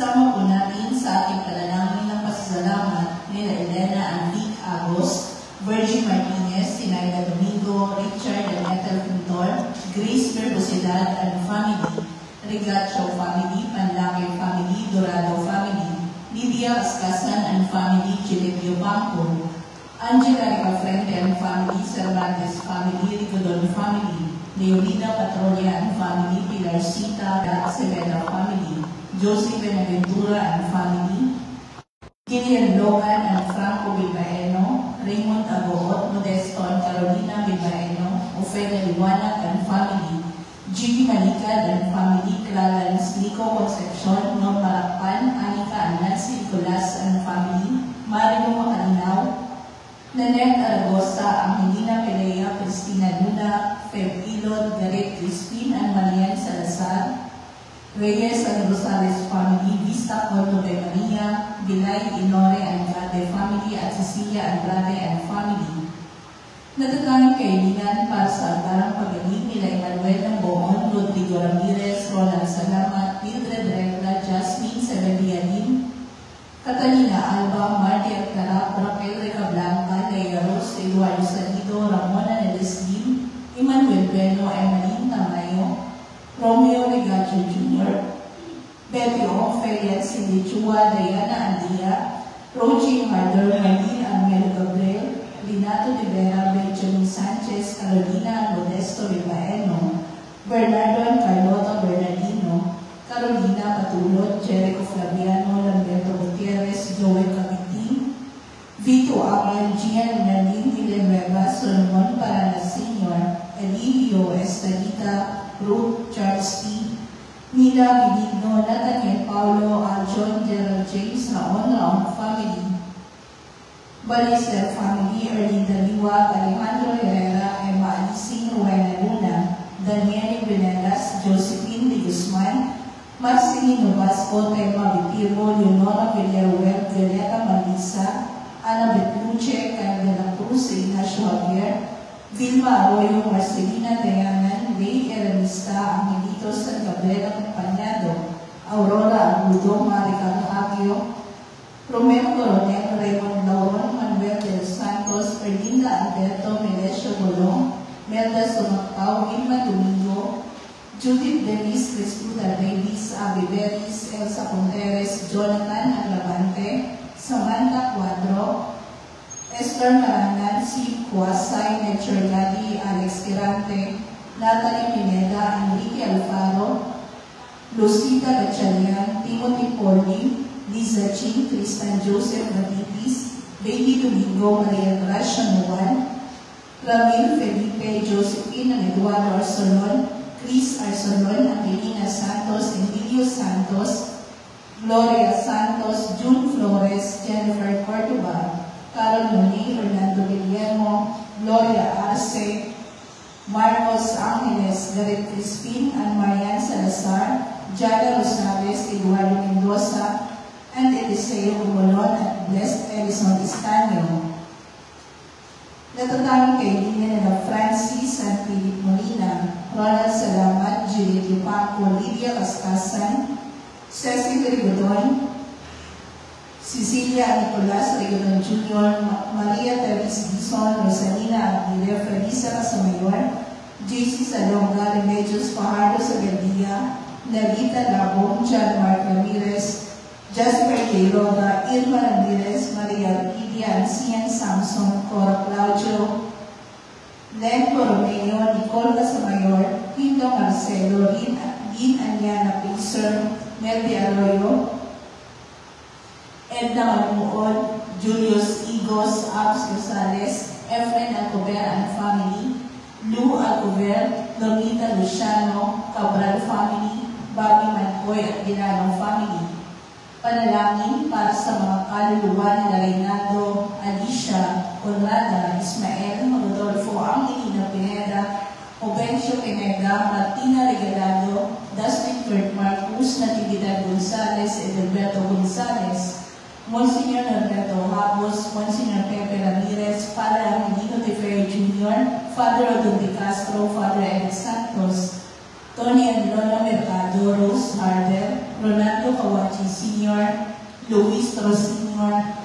Isama po natin sa ating panalangin ng pasasalamat nila Elena Antique Agos, Virgin Martinez, Sinaida Domingo, Richard and Ethel Pintor, Grace Verbosidad and family, Rigacho family, Panlaki family, Dorado family, Lydia Ascasan and family, Chilipio Bangko, Angela Ricafrente and family, Cervantes family, Ricodon family, Leonida Patrolia and family, Pilarcita and Acevedo family, Josie Benaventura and family, Gillian Logan and Franco Bilbaeno, Raymond Agoot, Modesto and Carolina Bilbaeno, Ofelia Liwanag and family, Gigi Malikad and family, Clara Lislico Concepcion, Norma Rakpan, Anika and Nancy Nicolas and family, Marino Makalinaw, Nanette Aragosa, Angelina Pelea, Cristina Luna, Feb Ilod, Gareth Crispin and Marian Salazar, Reyes and Rosales family, Vista Cordo de Maria, Bilay Inore and Grade family, at Cecilia Andrade and family. Natatanging kaibigan para sa agarang pagaling nila Emmanuel ng Boon, Rodrigo Ramirez, Ronald Salamat, Mildred Regla, Jasmine Sebevianin, Catalina Alba, Marty Alcarap, Raquel Recablanca, Leia Rose, Eduardo Salido, Ramona Neleslim, Emmanuel Bueno, Emmeline Tamayo, Romeo Regacho Jr., Betty Ong, Felian Cindy Chua, Diana Andia, Rochi Harder, Marlene Angelo Gabriel, Linato de Vera, Benjamin Sanchez, Carolina Modesto Ribaeno, Bernardo and Carlota Bernardino, Carolina Patulot, Jericho Flaviano, Lamberto Gutierrez, Joel Capitin, Vito Aman, Gian Nadine Villanueva, Solomon Paranas Sr., Elivio Estadita, Ruth Charles T., Mila Benigno, Nathaniel Paulo, Aljon, Gerald James, Raon family, Balister family, Erlinda Liwag, Alejandro Herrera, Emma Alising, Rowena Luna, Daniel Venegas, Josephine de Guzman, Marcelino Vasco, Tema Vitirbo, Leonora Villaruel, Violeta Malisa, Ana Betluche, Carl de la Cruz, Ignacio Javier, Vilma Arroyo, Marcelina Dayanan, Ray Eranista, Angelito San Gabriel Acompañado, Aurora Agudo, Maricano Agio, Romero Coronel, Raymond Lauron, Manuel del Santos, Erlinda Alberto, Melesio Bolong, Melda Sumacao, Wilma Domingo, Judith Denise Crispuda Davis, Abby Beris, Elsa Contreras, Jonathan Aglavante, Samantha Cuadro, Esther Marangan, C. Kuasay, Nature Gadi, Alex Tirante, Natalie Pineda, Enrique Alfaro, Lucita Gachalian, Timothy Porni, Liza Chin, Tristan Joseph Batitis, Baby Domingo, Maria Gracia Nuwan, Ramil Felipe, Josephine and Eduardo Arsolon, Chris Arsolon, Angelina Santos, Emilio Santos, Gloria Santos, June Flores, Jennifer Cordoba, Carol Monet, Fernando Guillermo, Gloria Arce, Marcos Angeles, Gareth Crispin, and Marian Salazar, Jada Rosales, Eduardo Mendoza, and Eliseo Gumolon at Blessed Edison Estanio. Natatanging kaibigan nila Francis and Philip Molina, Ronald Salamat, Juliet Yupaco, Lydia Cascasan, Cecil Rigodon, Cecilia Nicolas Rigodon Jr., Maria Teresa Dizon, Rosalina Aguilera, Felisa Casamayor, JC Salonga, Remedios Fajardo Sagandia, Navita Labong, John Mark Ramirez, Jasper J. Roda, Irma Ramirez, Maria Lidia, Ancian Samson, Cora Claudio, Len Coromeo, Nicole Casamayor, Quinto Marcelo, Lin Anyana Pincer, Meldy Arroyo, Edna Malmuod, Julius Igos, Abs Rosales, Efren Alcover and family, Lou Alcover, Lolita Luciano, Cabral family, Bobby Mancoy at Ginanong family. Panalangin para sa mga kaluluwa nila Reynaldo, Alicia, Conrada, Ismael, Rodolfo, Angelina Pineda, Obencio Pineda, Martina Regalado, Dustin Kurt Marcus, Natividad Gonzales, Edelberto Gonzales, Monsignor Norberto Habos, Monsignor Pepe Ramirez, Father Angelino de Ferrer Jr., Father Odon de Castro, Father Eric Santos, Tony and Lola Mercado, Rose Harder, Ronaldo Kawachi Sr., Luis Tro Sr.,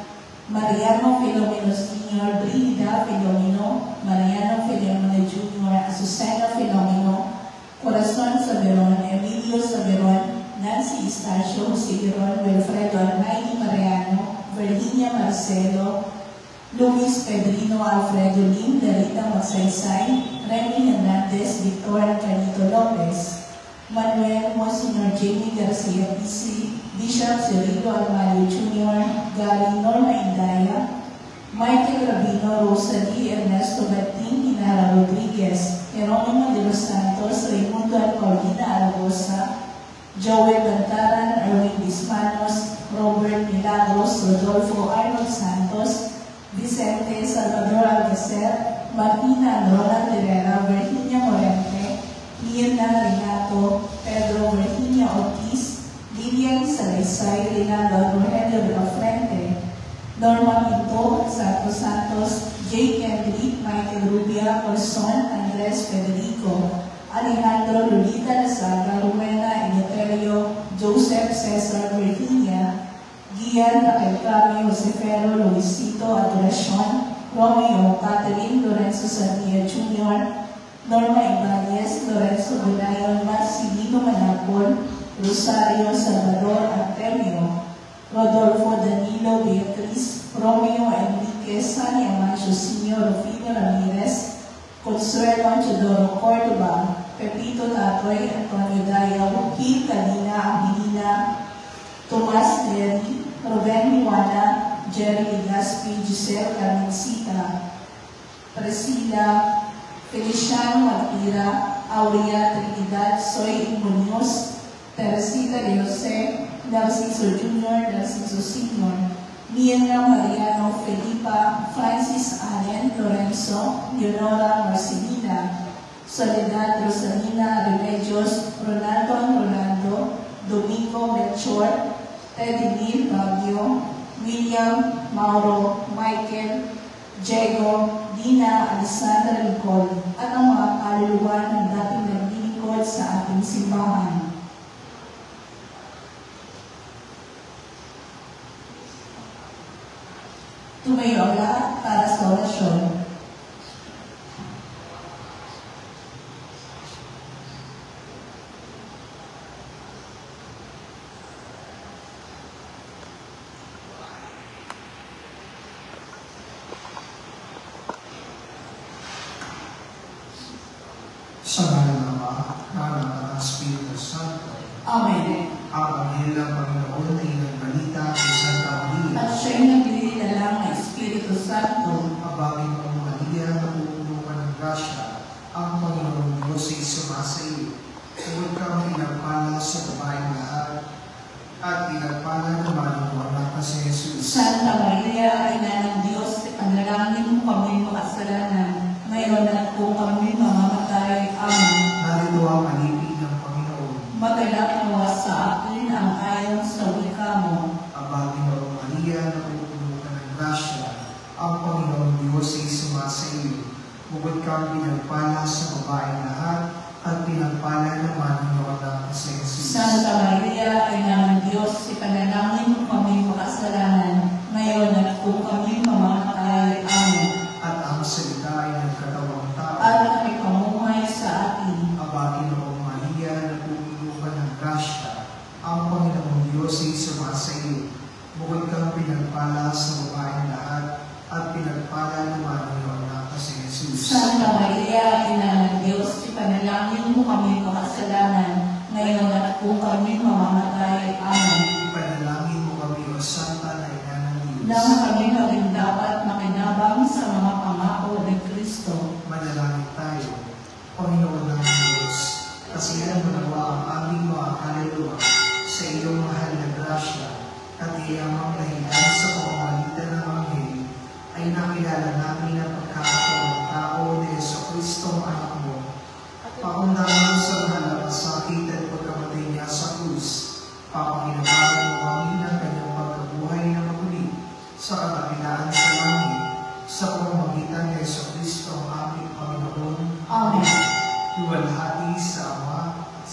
Mariano Filomeno Sr., Brigida Filomeno, Mariano Filomeno Jr., Azucena Filomeno, Corazon Saberon, Emilio Saberon, Nancy Estacio, Jose Giron, Wilfredo Arnaidy Mariano, Virginia Marcelo, Luis Pedrino Alfredo Lim, Darita Magsaysay, Remy Hernandez, Victor Canito Lopez, Manuel Monsignor Jamie Garcia PC, Bishop Cirilo Almario Jr., Gary Norma Indaya, Michael Rabino, Rosalie Ernesto Bating, Inara Rodriguez, Jeronimo de los Santos, Raimundo at Paulina Aragosa, Joel Bantaran, Erwin Bismanos, Robert Milagros, Rodolfo Arnold Santos, Vicente Salvador Alcacer, Martina Roland Herrera, Virginia Morente, Mirna Renato, Pedro Virginia Ortiz, Lilian Salaysay, Rinaldo Rogelio de la Frente, Norma Pinto, Santos Santos, Jake Kendrick, Michael Rubia, Orson, Andres Federico, Alejandro Lolita Lazaga, Rumena Emeterio, Joseph Cesar Virginia, Gian Raquel Carmen, Josefero, Luisito Adoracion, Romeo, Catherine, Lorenzo Sandia Jr., Norma Ibanez, Lorenzo Bunayon, Marcelino Manapol, Rosario Salvador Artemio, Rodolfo Danilo Beatriz, Romeo Enriquez, Sani Amancio Sr., Rufino Ramirez, Consuelo Anchodoro Cordoba, Pepito Tatoy, Antonio Dayaw, Kim Kalina Abilina, Tomas Neri, Ruben Juana, Jerry Legaspi, Giselle Carmencita, Priscilla, Feliciano Martira, Aurea Trinidad, Soy Munoz, Teresita de Jose, Narciso Jr., Narciso Sr., Miena Mariano Felipa, Francis Allen Lorenzo, Leonora Marcelina, Soledad Rosalina Remedios, Ronaldo, Domingo Melchor, Teddy Lee Baguio, William Mauro, Michael, Diego, Dina, Alessandra Nicole, at ang mga kaluluwa ng dating naglilingkod sa ating simbahan. Tumayo ang lahat para sa orasyon. Sa ngalan ng Ama, ng Espiritu Santo. Amen. Ang anghel ng Panginoon ay nagbalita kay Santa Maria. At siya'y naglililalang ng Espiritu Santo. Abangin mo, Maria, napupuno ka ng grasya. Ang Panginoong Diyos ay sumasa iyo. Huwag kang pinagpala sa babaeng lahat, at pinagpala naman ang anak na si Jesus. Santa Maria, Ina ng Diyos, panalangin mo kami makasalanan, ngayon at kung kami mamamatay. Amen. Narito ang alipin ng Panginoon. Magalak nawa sa akin ang ayon sa wika mo. Abangin mo, Maria, napupuno ka ng grasya. Ang Panginoong Diyos ay sumasa iyo. Bukod kang pinagpala sa babaeng lahat, at pinagpala naman ang iyong anak na si Jesus. Santa Maria, Ina ng Diyos, ipanalangin mo kami makasalanan, ngayon at kung kami mamamatay. Amen. At ang salita ay nagkatawang tao. At kami pamumuhay sa atin. Abangin mo, Maria, napupuno ka ng grasya. Ang Panginoong Diyos ay sumasa iyo. Bukod kang pinagpala sa babaeng lahat, at pinagpala naman ang iyong anak na si Jesus. Santa Maria, Ina ng Diyos, ipanalangin mo kami makasalanan, ngayon at kung kami mamamatay. Amen. Ipanalangin mo kami, O Santa na Ina ng Diyos. Nang kami maging dapat makinabang sa mga pangako ng Kristo. Manalangin tayo. Panginoon ng Diyos, kasiyahan mo nawa ang aming mga kaluluwa sa iyong mahal na grasya, at iyamang dahilan sa pamamagitan ng Anghel, ay nakilala namin ang pagkakataong tao ni Jesucristo, anak mo. Pakundangan sa mahal na pasakit at pagkamatay niya sa krus, papakinabangan mo kami ng kanyang pagkabuhay na maguli sa kadakilaan sa langit, sa pamamagitan ni Jesucristo, ang aming Panginoon. Amen. Luwalhati sa Ama, at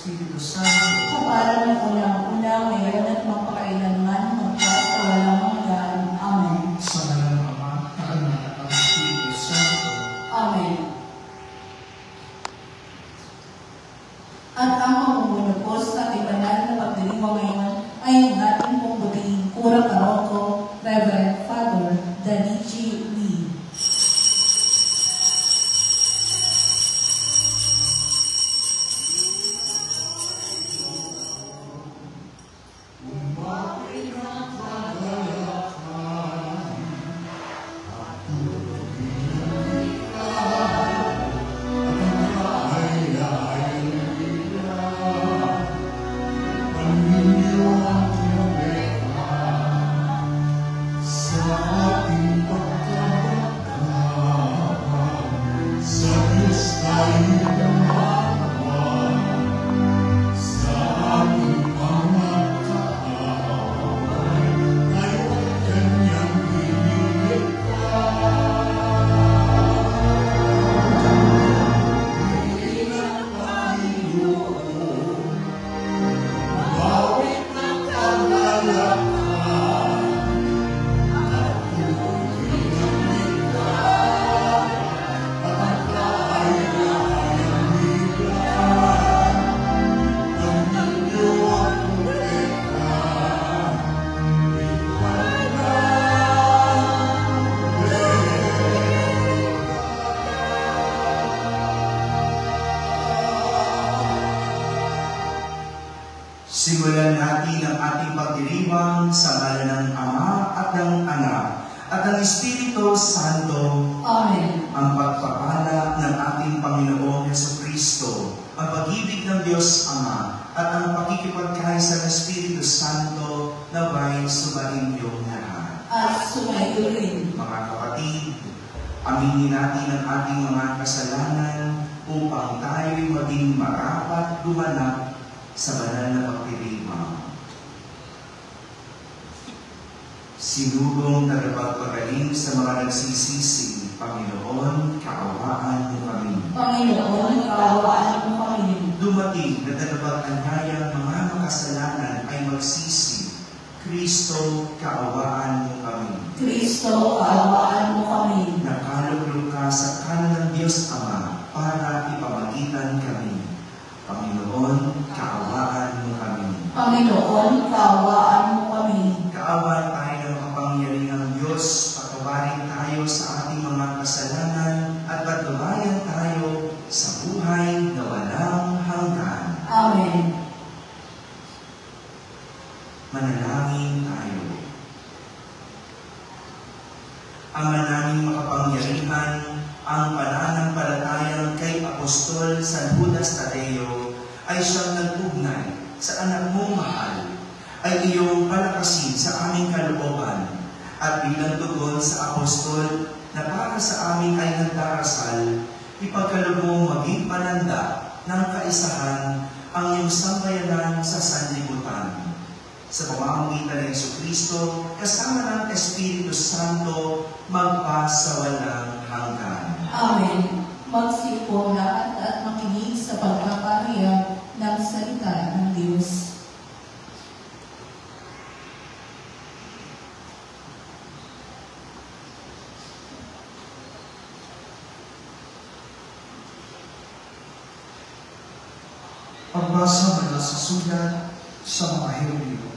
Espiritu Santo, Kapara ng unang-una, ngayon at magpakailanman, magpasawalang hanggan. Amen. sa ngalan ng Ama, ng Anak, at ng Espiritu Santo. Amen. At ang pamumulupos sa ating banal na pagdiriwang ngayon ay ang ating pumbuting Kurang Paroko, Reverend Father Danichi Lee. Simulan natin ang ating pagdiriwang sa ngalan ng Ama at ng Anak at ng Espiritu Santo. Amen. Ang pagpapala ng ating Panginoong Jesucristo, ang pag-ibig ng Diyos Ama at ang pakikipagkaisa ng Espiritu Santo naway sumarin iyong lahat. At sumayo rin. Mga kapatid, aminin natin ang ating mga kasalanan upang tayo'y maging marapat gumanap sa banal na pagdiriwang. Sinugong tagapagpagaling sa mga nagsisisi, Panginoon, kaawaan mo kami. Panginoon, kaawaan mo kami. Dumating na tagapag-anyayang mga makasalanan ay magsisi, Kristo, kaawaan mo kami. Kristo, kaawaan mo kami. Nakaluglog ka sa kanan ng Diyos Ama para ipamagitan kami. Panginoon, kaawaan mo kami. Panginoon, kaawaan mo kami. Kaawaan tayo ng makapangyarihang Diyos, patawarin tayo sa ating mga kasalanan at patubayan tayo sa buhay na walang hanggan. Amen. Manalangin tayo. Ama naming makapangyarihan, ang pananampalatayang kay Apostol San Judas Tadeo ay siyang nag-ugnay sa anak mong mahal, ay iyong palakasin sa aming kalooban at bilang tugon sa Apostol na para sa amin ay nagdarasal, ipagkaloob mo maging pananda ng kaisahan ang iyong sambayanan sa sanlibutan. Sa pamamagitan ng Jesucristo, kasama ng Espiritu Santo, magpasawalang hanggan. Amen. Magsipong lahat at makinig sa pagpapahayag ng salita ng Diyos. Pagbasa mula sa sulat sa mga Hebreo.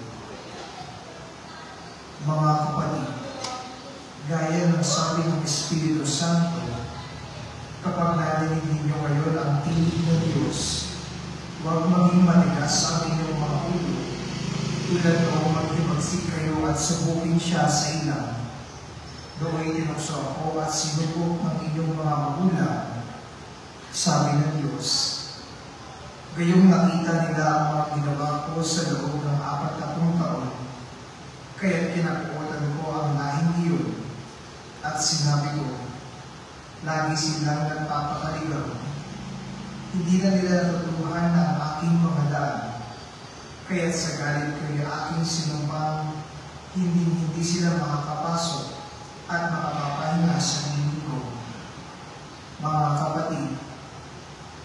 Mga kapatid, gaya ng sabi ng Espiritu Santo, kapag narinig ninyo ngayon ang tinig ng Diyos, huwag maging matigas sa inyong mga ulo, tulad noong maghimagsik kayo at subukin siya sa ilang. Doon tinukso ako at sinubok ng inyong mga magulang, sabi ng Diyos. Gayong nakita nila ang mga ginawa ko sa loob ng 40 taon, kaya't kinakutan ko ang lahing iyon at sinabi ko, lagi silang nagpapakaligaw. Hindi na nila natutuhan ang aking mga daan, kaya't sa galit ko'y aking sinumpang hindi sila makakapasok at makapapahinga sa linggo. Mga kapatid,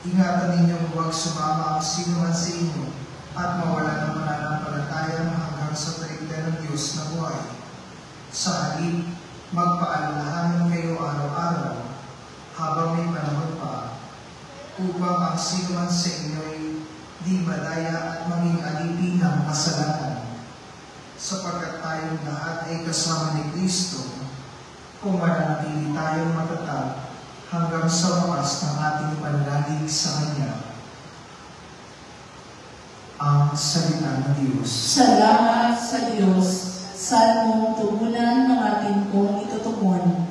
Ingatan ninyong huwag sumama ang sino man sa inyo at mawala ng pananampalataya hanggang sa taigdan ng Diyos na buhay. Sa halip, magpaalalahanan kayo araw-araw habang may panahon pa, upang ang sino man sa inyo'y di madaya at maging alipin ng kasalanan. Sapagkat tayong lahat ay kasama ni Kristo, kung mananatili tayong matatag hanggang sa wakas ng ating pananalig sa Kanya. Ang salita ng Diyos. Salamat sa Diyos. Salmong tugunan ng ating pong itutugon.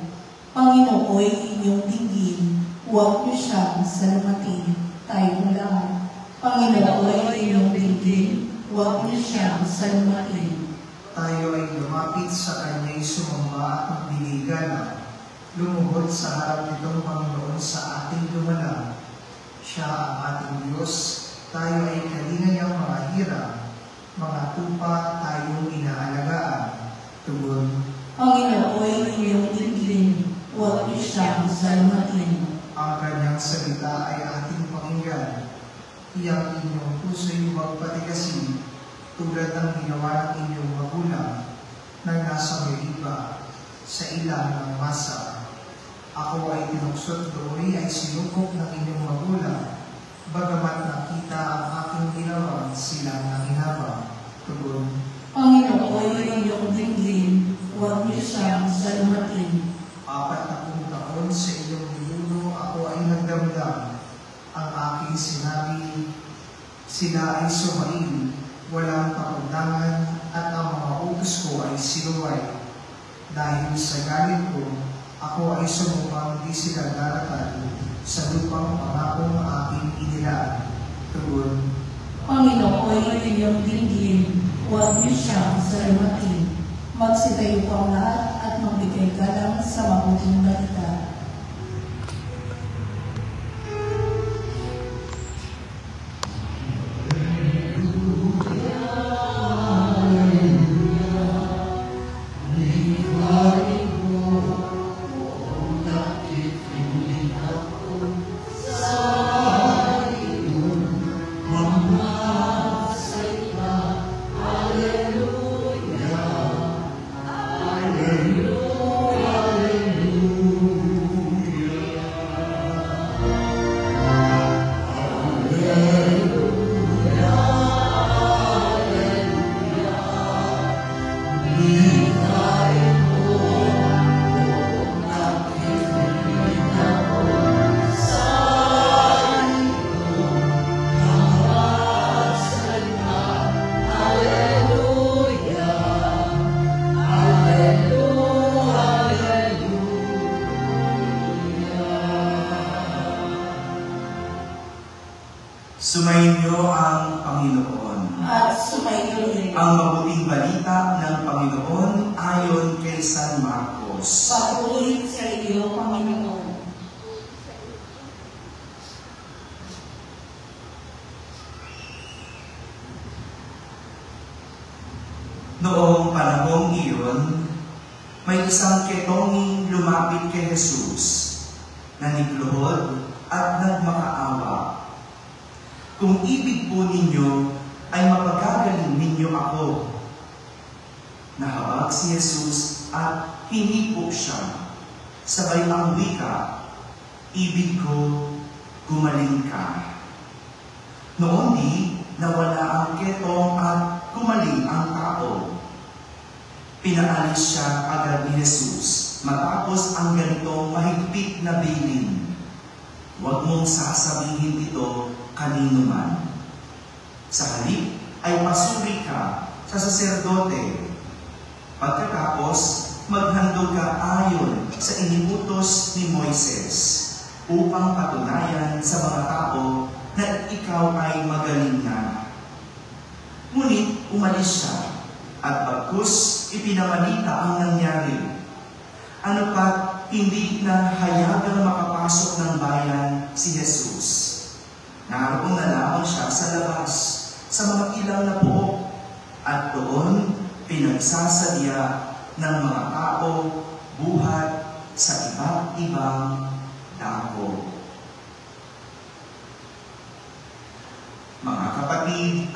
Panginooy inyong dinggin, huwag niyo siyang salamatin. Tayo lang. Panginooy inyong dinggin, huwag niyo siyang salamatin. Tayo ay lumapit sa Kanya'y sumamba at magdiligala, lumuhod sa harap nitong Panginoon sa ating lumala. Siya ang ating Diyos, tayo ay kalinga niyang mga hirang, mga tupa tayong inaalagaan. Tugon, Panginooy inyong dinggin, huwag niyo siyang salamatin. ang Kanyang salita ay ating pakinggan. Iyang inyong puso'y huwag patikasin, tulad ng ginawa ng inyong magulang na nasa Meriba sa ilang ng masa. Ako ay tinuksot doon ay sinubok ng inyong magulang, bagamat nakita ang aking ginawa sila ng hinabang. Tugon, Panginooy inyong dinggin, huwag niyo siyang salamatin. 40 taon sa inyong ninuno ako ay nagdamdam. Ang aking sinabi, sila ay sumain, walang pakundangan, at ang mga utos ko ay sinuway. Dahil sa galit ko, ako ay sumupang di sila daratan sa lupang pangakong aking inilaan. Tugon, Panginooy inyong dinggin, huwag niyo siyang salamatin. Magsitayo po ang lahat at magbigay galang sa mabuting balita. Sumainyo ang Panginoon. At sumayo rin. Ang mabuting balita ng Panginoon ayon kay San Marcos. Papuri sa iyo, Panginoon. Noong panahong iyon, may isang ketonging lumapit kay Jesus, nanikluhod at nagmakaawa. Kung ibig po ninyo, ay mapagagaling ninyo ako. Nahabag si Jesus at hinipo siya. Sabay ang wika, ibig ko, gumaling ka. Noon di, nawala ang ketong at gumaling ang tao. Pinaalis siya agad ni Jesus matapos ang ganitong mahigpit na bilin. Huwag mong sasabihin ito kanino man. Sa halip ay pasuri ka sa saserdote. Pagkatapos, maghandog ka ayon sa iniutos ni Moises upang patunayan sa mga tao na ikaw ay magaling na. Ngunit umalis siya at bagkus ipinamalita ang nangyari. Ano pat hindi na hayagang makapasok ng bayan si Jesus. Naroon na lamang siya sa labas, sa mga ilang na pook, at doon pinagsasadya ng mga tao buhat sa iba't ibang dako.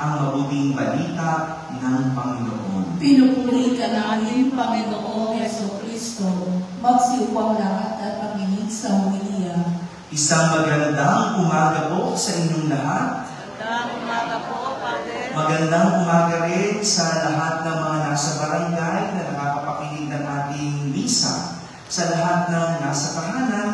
ang mabuting balita ng Panginoon. Pinupuri ka namin, Panginoong Jesucristo. Magsiupang lahat at pakinig sa homilya. Isang magandang umaga po sa inyong lahat. Magandang umaga po, Padre. Magandang umaga rin sa lahat ng mga nasa barangay na nakakapakinig ng ating misa. Sa lahat ng nasa tahanan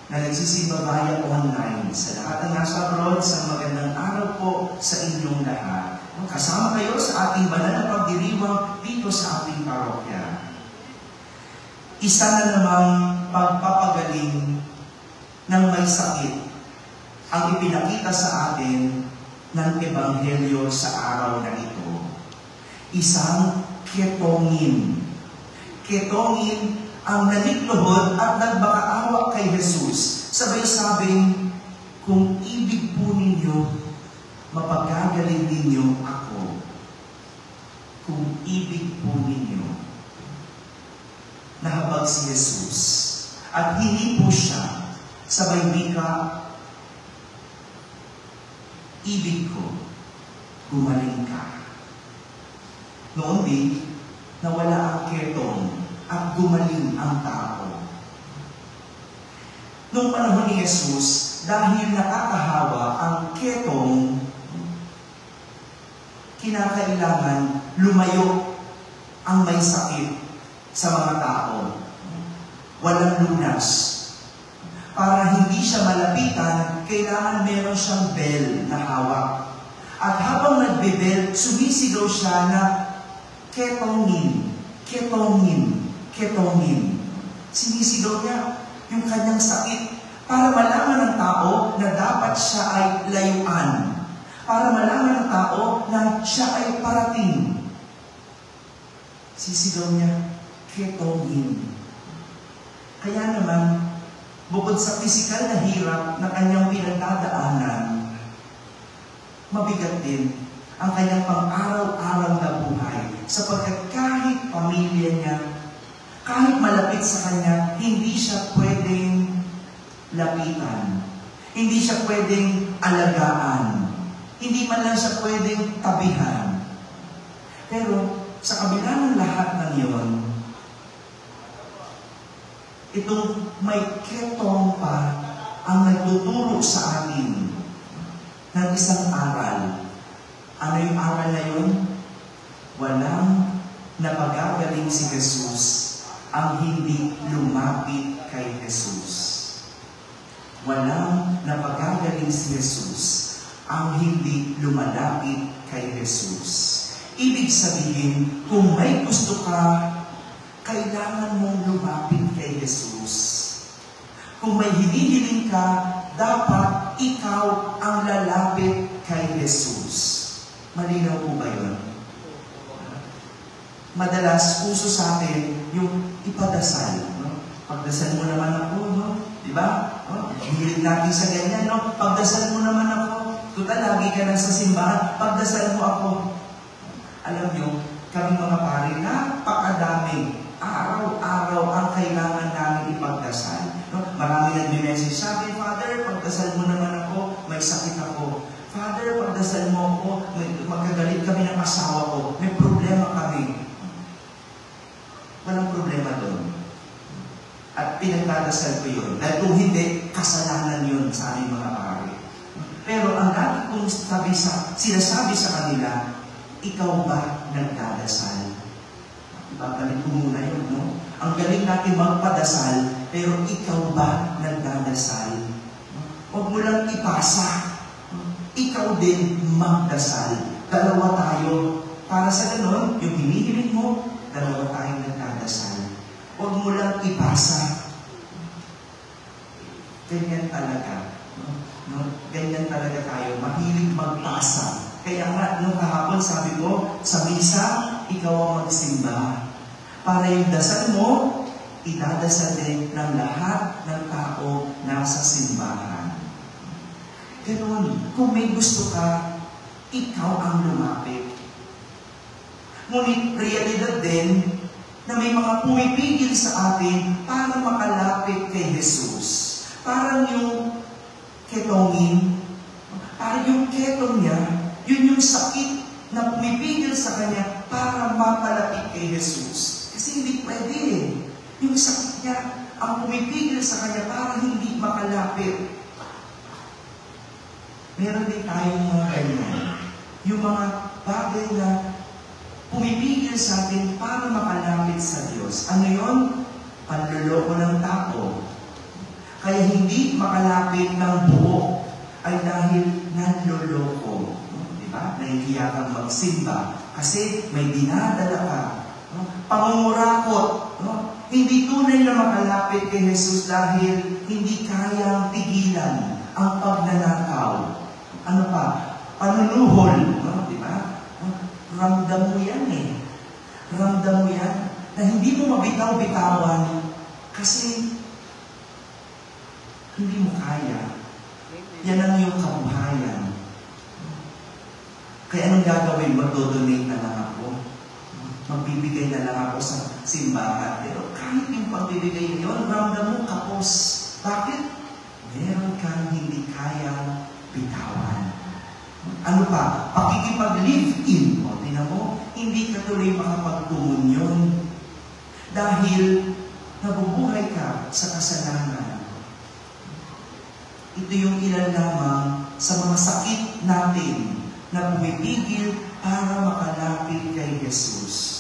na nagsisimba via online. Sa lahat ng nasa abroad, sa magandang araw po sa inyong lahat. Kasama kayo sa ating banal na pagdiriwang dito sa ating parokya. Isa na namang pagpapagaling ng may sakit ang ipinakita sa atin ng Ebanghelyo sa araw na ito. Isang ketongin. Ketongin ang nanikluhod at nagbakaawa kay Jesus. Sabay sabing, kung ibig po ninyo, mapagagaling ninyo ako. Kung ibig po ninyo. Nahabag si Jesus. At hindi po siya sabay wika, ibig ko, gumaling ka. Noon din, nawala ang ketong at gumaling ang tao. Noong panahon ni Jesus, dahil nakakahawa ang ketong, kinakailangan lumayo ang may sakit sa mga tao. Walang lunas. Para hindi siya malapitan, kailangan meron siyang bell na hawak. At habang nagbe-bell, sumisigaw siya na ketongin, ketongin, ketongin. Sinisigaw niya yung kanyang sakit para malaman ng tao na dapat siya ay layuan. Para malaman ng tao na siya ay parating. Sisigaw niya, ketongin. Kaya naman, bukod sa pisikal na hirap na kanyang pinagdadaanan, mabigat din ang kanyang pang-araw-araw na buhay sapagkat kahit pamilya niya, kahit malapit sa kanya, hindi siya pwedeng lapitan. Hindi siya pwedeng alagaan. Hindi man lang siya pwedeng tabihan. Pero sa kabila ng lahat ng iyon, itong may ketong pa ang nagtuturo sa atin ng isang aral. Ano yung aral na yun? Walang napagagaling si Jesus ang hindi lumapit kay Jesus. Walang napagagaling si Jesus ang hindi lumalapit kay Jesus. Ibig sabihin, kung may gusto ka, kailangan mong lumapit kay Jesus. Kung may hinihiling ka, dapat ikaw ang lalapit kay Jesus. Malinaw po ba yun? Madalas, uso sa atin yung ipadasal. No? Pagdasal mo naman ako, no? Diba? No? Hihilig natin sa ganyan, no? Pagdasal mo naman ako. Tutal, lagi ka lang sa simbahan. Pagdasal mo ako. Alam nyo, kami mga pare, napakadami. Araw-araw ang kailangan namin ipagdasal. No? Marami nag-message sa akin, Father, pagdasal mo naman ako, may sakit ako. Father, pagdasal mo ako, magkagalit kami ng asawa ko, may problema kami. Walang problema doon. At pinagdadasal ko yun. Dahil kung hindi, kasalanan yun sa aming mga pare. Pero ang lagi kong sinasabi sa kanila, ikaw ba nagdadasal? Ibabalik ko muna yun, no? Ang galing natin magpadasal, pero ikaw ba nagdadasal? Huwag mo lang ipasa. Ikaw din magdasal. Dalawa tayo. Para sa ganon, yung hinihiling mo, dalawa tayong nagdadasal. Huwag mo lang ipasa. Ganyan talaga. No? Ganyan talaga tayo. Mahilig magpasa. Kaya nga, nung kahapon sabi ko, sa misa, ikaw ang magsimba. Para yung dasal mo, idadasal din ng lahat ng tao nasa simbahan. Ganun, kung may gusto ka, ikaw ang lumapit. Ngunit realidad din na may mga pumipigil sa atin para makalapit kay Jesus. Parang yung ketongin, parang yung ketong niya, Yun yung sakit na pumipigil sa kanya para mapalapit kay Jesus. Kasi hindi pwede eh. Yung sakit niya ang pumipigil sa kanya para hindi makalapit. Meron din tayong mga ganyan. Yung mga bagay na pumipigil sa atin para makalapit sa Diyos. Ano yun? Panloloko ng tao. Kaya hindi makalapit ng buo ay dahil nanloloko. Diba? Nahihiya kang magsimba kasi may dinadala ka. Pangungurakot. Hindi tunay na makalapit kay Jesus dahil hindi kayang tigilan ang pagnanakaw. Ano pa? Panunuhol. Diba? Ramdam mo yan eh. Ramdam mo yan na hindi mo mabitaw-bitawan kasi hindi mo kaya. Yan ang iyong kabuhayan. Kaya anong gagawin mo? Dodonate na lang ako. Magbibigay na lang ako sa simbahan. Pero kahit yung pagbibigay na yun, ramdam mo kapos. Bakit? Meron kang hindi kayang bitawan. Ano pa? Pakikipag-live-in. O, tingnan mo, hindi ka tuloy makapagtumunyon. Dahil nabubuhay ka sa kasalanan. Ito yung ilan lamang sa mga sakit natin na pumipigil para makalapit kay Jesus.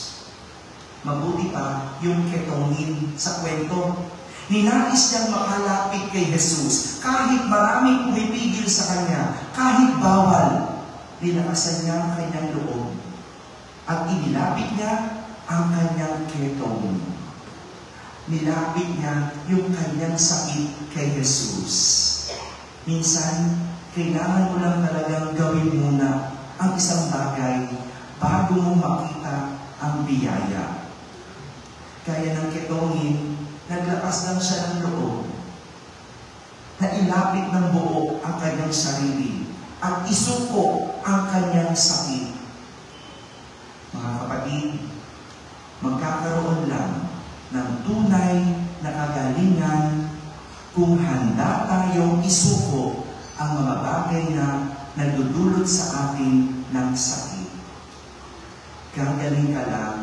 Mabuti pa yung ketongin sa kwento. Ninais niyang makalapit kay Jesus. Kahit maraming pumipigil sa kanya, kahit bawal, linakasan niya ang kanyang loob. At inilapit niya ang kanyang ketong. Nilapit niya yung kanyang sakit kay Jesus. Minsan, kailangan mo lang talagang gawin muna ang isang bagay bago mo makita ang biyaya. Kaya ng ketongin, naglakas lang siya ng loob na ilapit ng buo ang kanyang sarili at isuko ang kanyang sakit. Mga kapatid, magkakaroon lang ng tunay na kagalingan kung handa tayong isuko ang mga bagay na nagdudulot sa atin ng sakit. Gagaling ka lang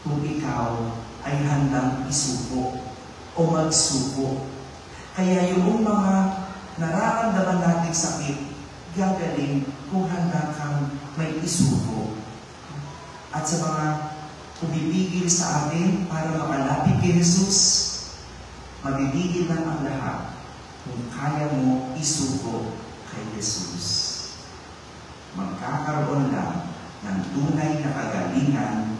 kung ikaw ay handang isuko o magsuko. Kaya yung mga nararamdaman nating sakit, gagaling kung handa kang may isuko. At sa mga pumipigil sa atin para makalapit kay Jesus, mabibigil lang ang lahat kung kaya mo isuko kay Jesus. Magkakaroon lang ng tunay na kagalingan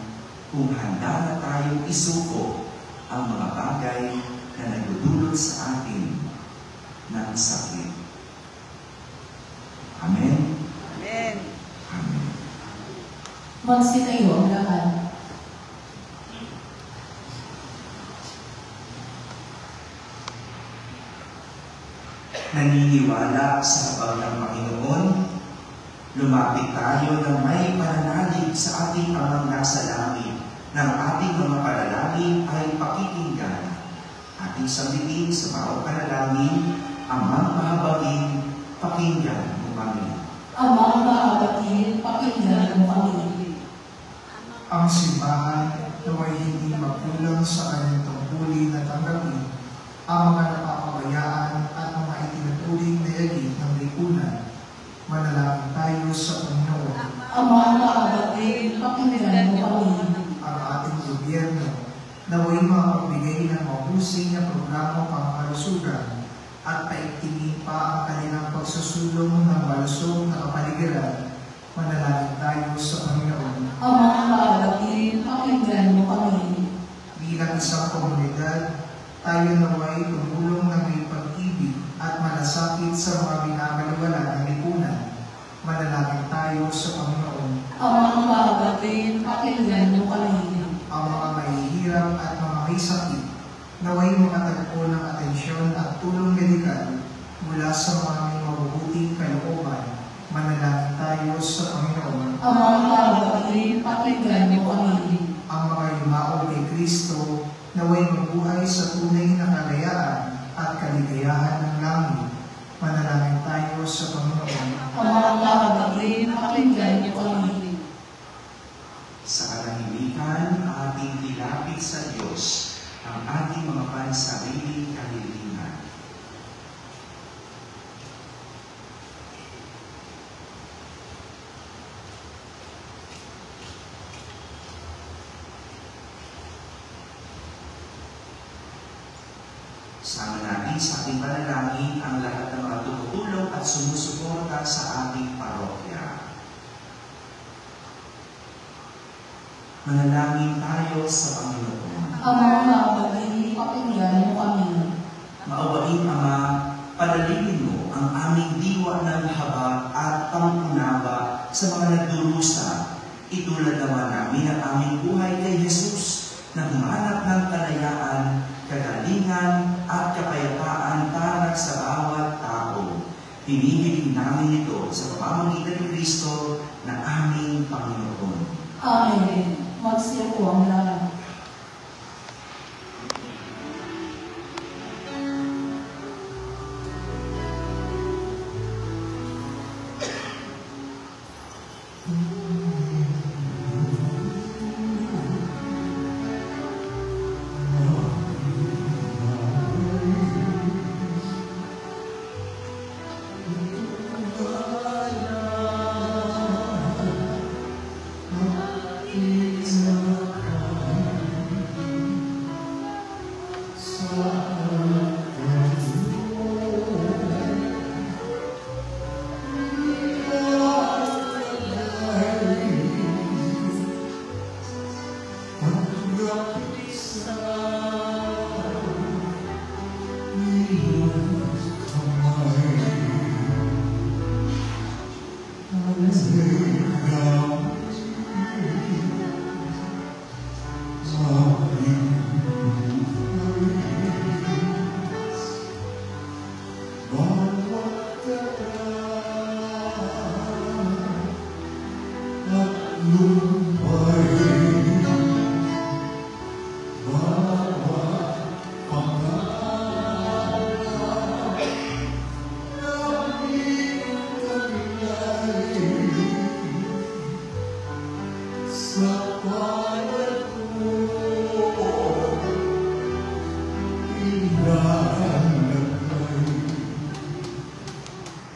kung handa na tayong isuko ang mga bagay na nagdudulot sa atin ng sakit. Amen? Amen. Amen. Magsitayo ang lahat. Naniniwala sa habag ng Panginoon, lumapit tayo na may pananalig sa ating Amang nasa langit, ng ating mga panalangin ay pakikinggan. Ating sambitin sa bawat panalangin, Amang mahabagin, pakinggan mo kami. Amang mahabagin, pakinggan mo kami. Ang simbahan naway hindi magkulang sa kanyang tungkulin na tanggapin ang mga napapabayaan at mga itinuturing na yagit ng lipunan. Manalangin tayo sa Panginoon. Amang mahabagin, pakinggan mo kami. Ang ating gobyerno naway makapagbigay ng mahusay na programa pangkalusugan at paigtingin pa ang kanilang pagsusulong ng malusog na kapaligiran. Manalangin tayo sa Panginoon. Amang mahabagin, pakinggan mo kami. Bilang isang komunidad, tayo naway tumulong ng may pag-ibig at malasakit sa mga binabaliwala ng lipunan. Manalangin tayo sa Panginoon. Amang mahabagin, pakinggan mo kami. Ang mga mahihirap at mga may sakit, naway makatagpo ng atensyon at tulong medikal mula sa mga may mabubuting kalooban. Manalangin tayo sa Panginoon. Amang mahabagin, pakinggan mo kami. Ang mga yumao kay Kristo, naway mabuhay sa tunay na kalayaan at kaligayahan ng langit. Manalangin tayo sa Panginoon. Amang mahabagin, Sa katahimikan, ating ilapit sa Diyos ang ating mga pansariling kahilingan. Sama natin sa ating panalangin ang lahat ng mga tumutulong at sumusuporta sa ating parokya. Manalangin tayo sa Panginoon. Ama, mabagay, pakinggan mo kami. Maawain, Ama, padalingin mo ang aming diwa ng haba at pangkunaba sa mga nagdurusa. Itulad naman namin ang aming buhay kay Jesus na humanap ng kalayaan, kagalingan at kapayapaan para sa bawat tao. Hinihiling namin ito sa pamamagitan ni Kristo na aming Panginoon. Amen. Magsiyo ang lahat.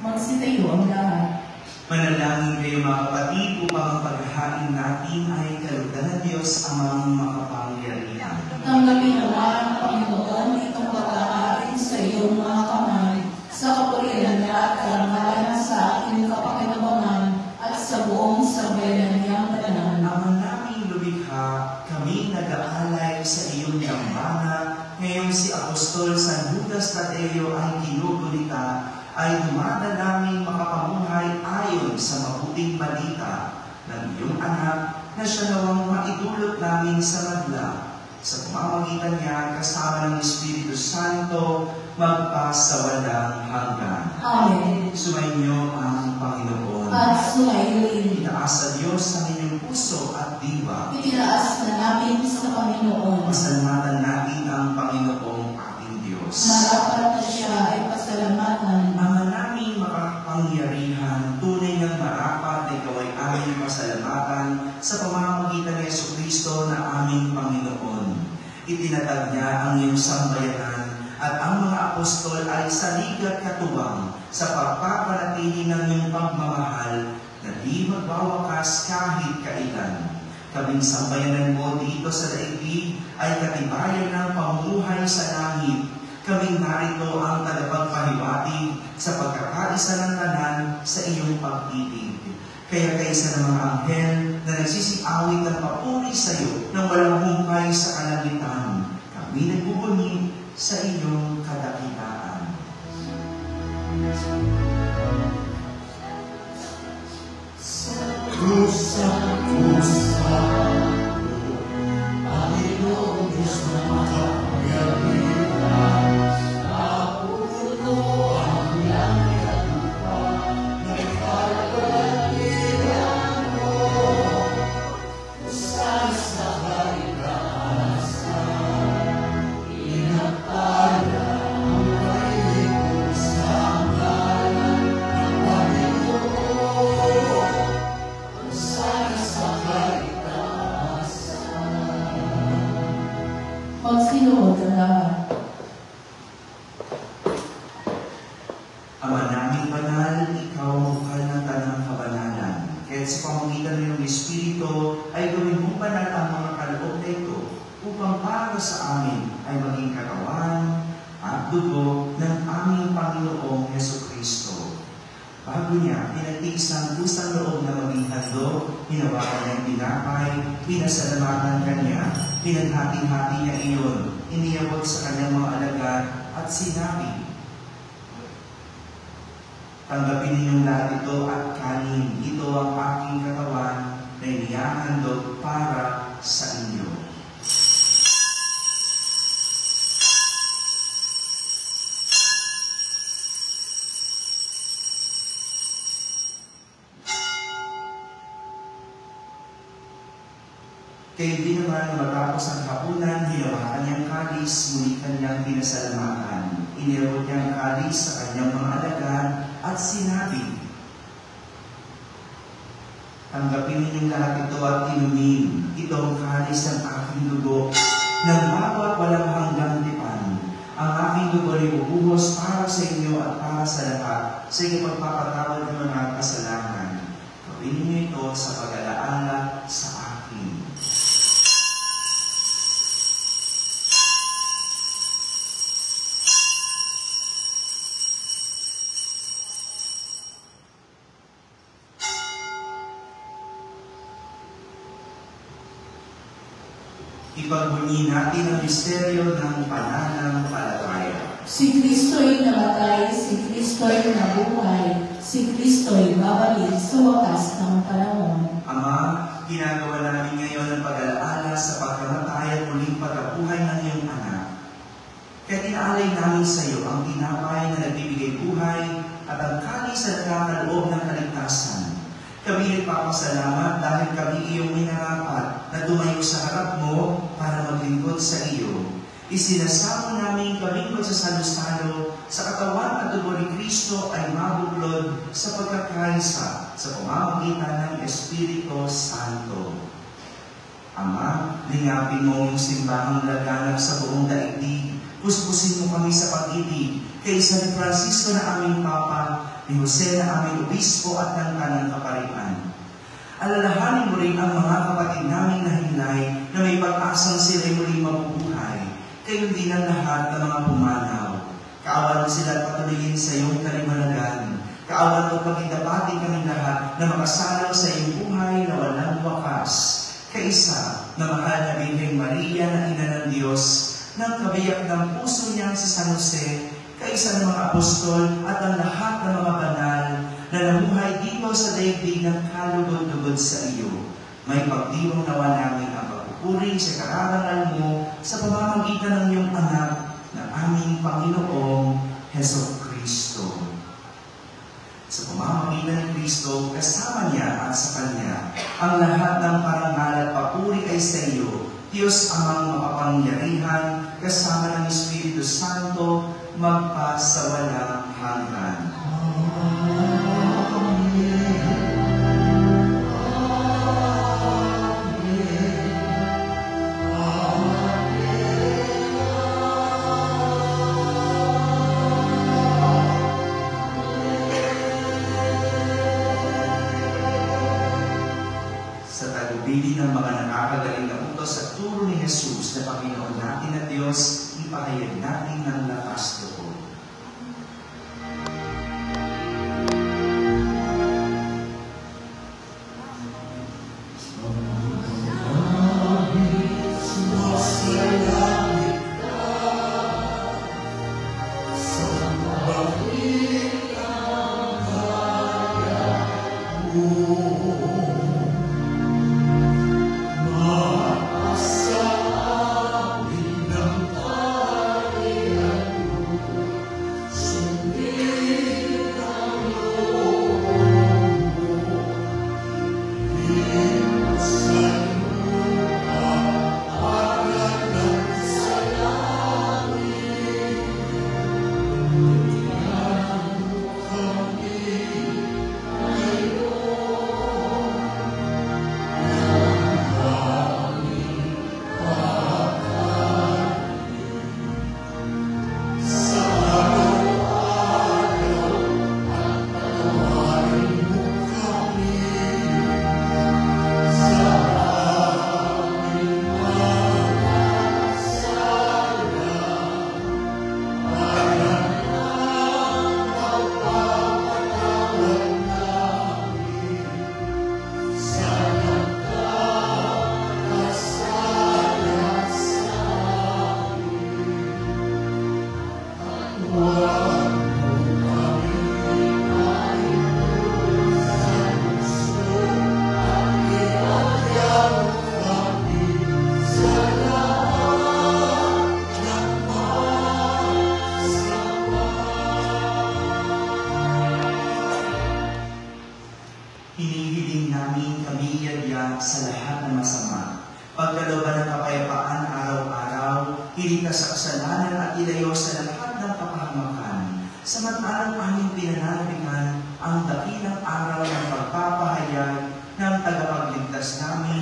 Magsitayo ang lahat. Manalangin kayo mga kapatid upang ang paghahain natin ay kalugdan ng Diyos amang makapangyarihan. Tanggapin naman, Panginoon, itong paghahain sa iyong mga kamay, sa kapurihan at karangalan sa ating kapakinabangan at sa buong sambayanan niyang banal. Ama naming lumikha, kami nag-aalay sa iyong dambana. Ngayong si Apostol San Judas Tadeo ay ginugulita, ay dumadalangin makapamuhay ayon sa mabuting balita ng iyong anak na siya nawang maitulot namin sa madla. Sa pamamagitan niya kasama ng Espiritu Santo magpasawalang hanggan. Amen. Sumainyo ang Panginoon. At sumayin. Itaas sa Diyos ang inyong puso at diwa. Itinaas na namin sa Panginoon. Pasalamatan natin ang Panginoong ating Diyos. Marapat na siya ay pasalamatan. Ama naming makapangyarihan, tunay ng marapat na ikaw ay aming pasalamatan sa pamamagitan ni Jesucristo na aming Panginoon. Itinatag niya ang iyong sambayanan at ang mga apostol ay saligat katuwang sa pagpapanatili ng iyong pagmamahal na di magbawakas kahit kailan. Kaming sambayanan mo dito sa daigdig ay katibayan ng pamumuhay sa langit. Kaming narito ang tagapagpahiwatig sa pagkakaisa ng tanan sa iyong pag-ibig. Kaya kaysa ng mga anghel na nagsisiawit ng papuri sa iyo nang walang humpay sa kalangitan, kami nagbubunyi sa iyong kadakilaan. Panginoon Diyos na makapangyarihan, napupuno ang langit at lupa, nagpapalalihan mo, usas na kaligtasan, inapala Espiritu ay gawin mong banal ang mga kaloob na ito upang para sa amin ay maging katawan at dugo ng aming Panginoong Jesucristo. Bago niya, pinagtiis ng kusang loob na maging handog, hinawakan niya ang tinapay, pinasalamatan kanya, pinaghati-hati niya iyon, iniyabot sa kanyang mga alagad at sinabi, "Tanggapin ninyong lahat ito at kanin. Ito ang aking katawan na inihahandog para sa inyo." Kaya di naman matapos ang hapunan, hinawakan niyang kalis, muli kanyang pinasalamatan. Inirot niya ang kalis sa kanyang mga alagad at sinabi, "Tanggapin ninyong lahat ito at inumin. Ito ang kalis ng aking dugo, ng bago at walang hanggang tipan. Ang aking dugo ay bubuhos para sa inyo at para sa lahat, sa inyong pagpapatawad ng mga kasalanan. Gawin niyo ito sa pag-alaala sa akin." Ipagbunyi natin ang misteryo ng pananampalataya. Si Kristo'y namatay, si Kristo'y nabuhay, si Kristo'y babalik sa wakas ng panahon. Ama, ginagawa namin ngayon ang pag-alaala sa pagkamatay at muling pagkabuhay ng iyong anak. Kaya inaalay namin sa iyo ang tinapay na nagbibigay buhay at ang kalis at kakaloob ng kaligtasan. Kami nagpapasalamat dahil kami iyong minarapat na dumayo sa harap mo para maglingkod sa iyo. Isinasamo namin kaming magsasalo-salo sa katawan at dugo ni Kristo ay mabuklod sa pagkakaisa sa pamamagitan ng Espiritu Santo. Ama, lingapin mo yung simbahang laganap sa buong daigdig. Puspusin mo kami sa pag-ibig kay San Francisco na aming Papa, ni Jose na aming Obispo at ng Kanang Kaparian. Alalahanin mo rin ang mga kapatid namin na hinlay na may pag-asang sila'y muling mabubuhay. Kayo din ang lahat ng mga pumanaw. Kaawan mo sila at patuloyin sa iyong kalimalagan. Kaawan mo pagkitapatin kami lahat na makasalaw sa iyong buhay na walang wakas. Kaisa na mahal na Birheng Maria na Ina ng Diyos, ng kabiyak ng puso niyang si San Jose, kaisa ng mga apostol at ang lahat ng mga banal na namuhay dito sa daigdig ng kalugod-lugod sa iyo. May pagdiwang nawa namin ang pagpupuri sa kararangal mo sa pamamagitan ng iyong anak na aming Panginoong Jesucristo. Sa pamamagitan ng Kristo, kasama niya at sa Kanya, ang lahat ng parangal at papuri ay sa iyo, Diyos amang makapangyarihan, kasama ng Espiritu Santo, magpa sa walang hanggan. Sa tagubilin ng mga nakakagaling na utos at turo ni Jesus na Panginoon natin at Diyos, ipahayag natin ng lakas loob.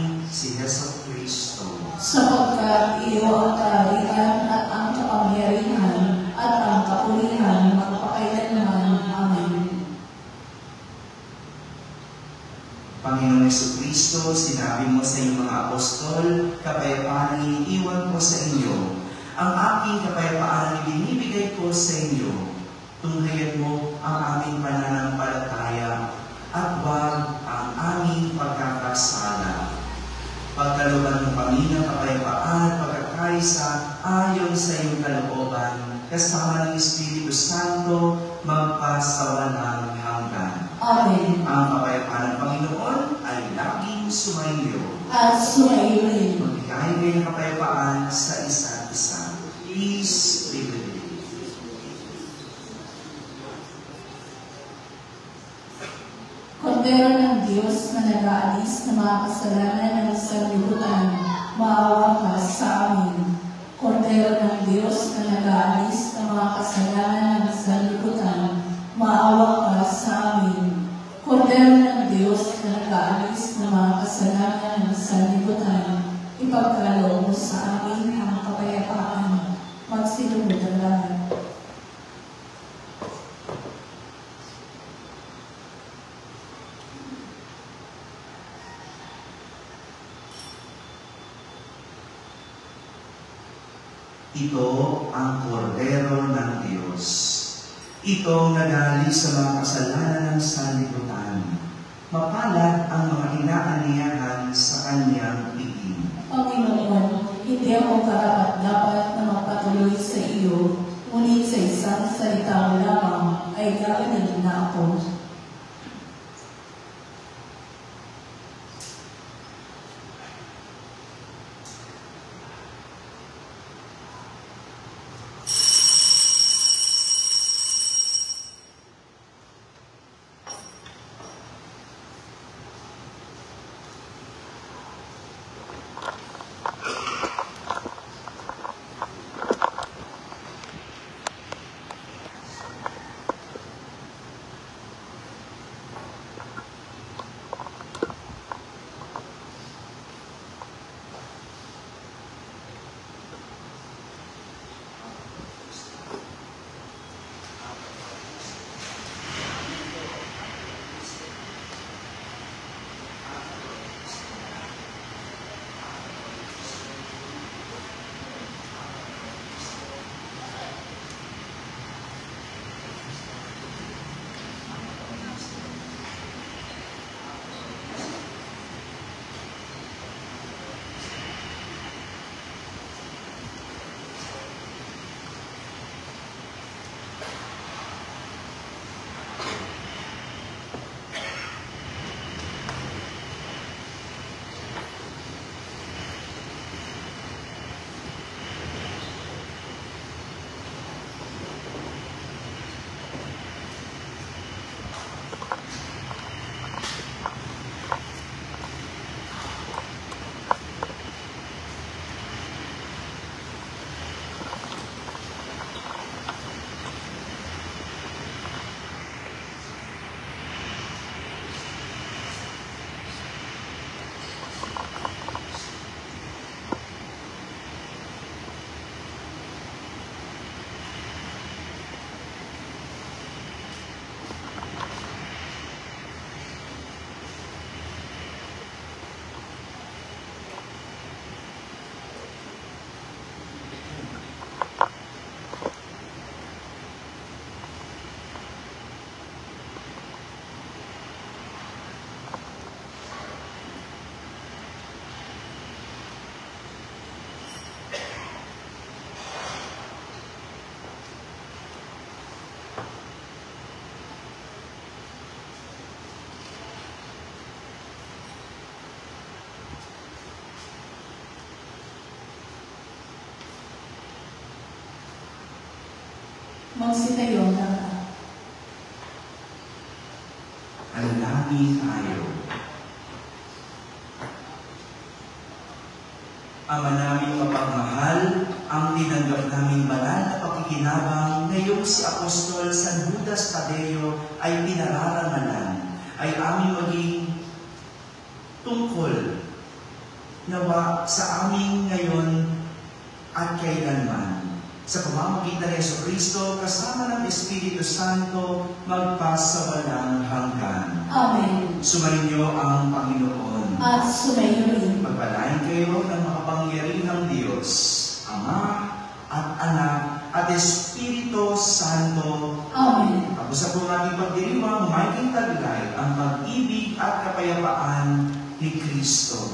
namin si Heso Kristo. Sapagkat iyo ang kaharian at ang kapangyarihan at ang kapulihan magpakailanman. Amen. Panginoong Jesucristo, sinabi mo sa iyong mga apostol, kapayapaan ang iniiwan ko sa inyo. Ang aking kapayapaan ang ibinibigay ko sa inyo. Tunghayan mo ang aming pananampalataya at huwag ang aming pagkakasala. Pagkalooban mo kami ng kapayapaan at pagkakaisa ayon sa iyong kalooban, kasama ng Espiritu Santo, magpasawalang hanggan. Amen. Ang kapayapaan ng Panginoon ay laging sumainyo. At sumayo rin. Magbigay kayo ng kapayapaan sa isa't isa. Peace be with you. Kordero ng Diyos na nag-aalis ng mga kasalanan ng sanlibutan, maawa ka sa amin. Kordero ng Diyos na nag-aalis ng mga kasalanan ng sanlibutan, maawa ka sa amin. Kordero ng Diyos na nag-aalis ng mga kasalanan ng sanlibutan, ipagkaloob mo sa amin ang kapayapaan. Magsilubod ang lahat. Ito ang kordero ng Diyos. Itong nag-aalis sa mga kasalanan ng sanlibutan. Mapalad ang mga inaaniyahan sa kanyang piging. Panginoon, hindi ako karapat-dapat na magpatuloy sa iyo, ngunit sa isang salita mo lamang ay gagawin na ako. Magsitayo ang lahat. Alangin tayo. Ama namin mapagmahal, ang tinanggap naming banal na pakikinabang ngayong si Apostol San Judas Tadeo ay pinararangalan, ay aming maging tungkol nawa sa amin ngayon at kailanman. Sa pamamagitan ni Jesucristo, kasama ng Espiritu Santo, magpasawalang hanggan. Amen. Sumainyo ang Panginoon. At sumayo rin. Pagpalain kayo ng makapangyarihang Diyos, Ama at Anak at Espiritu Santo. Amen. Tapos sa po ating pagdiriwang, maging taglay ang pag-ibig at kapayapaan ni Kristo.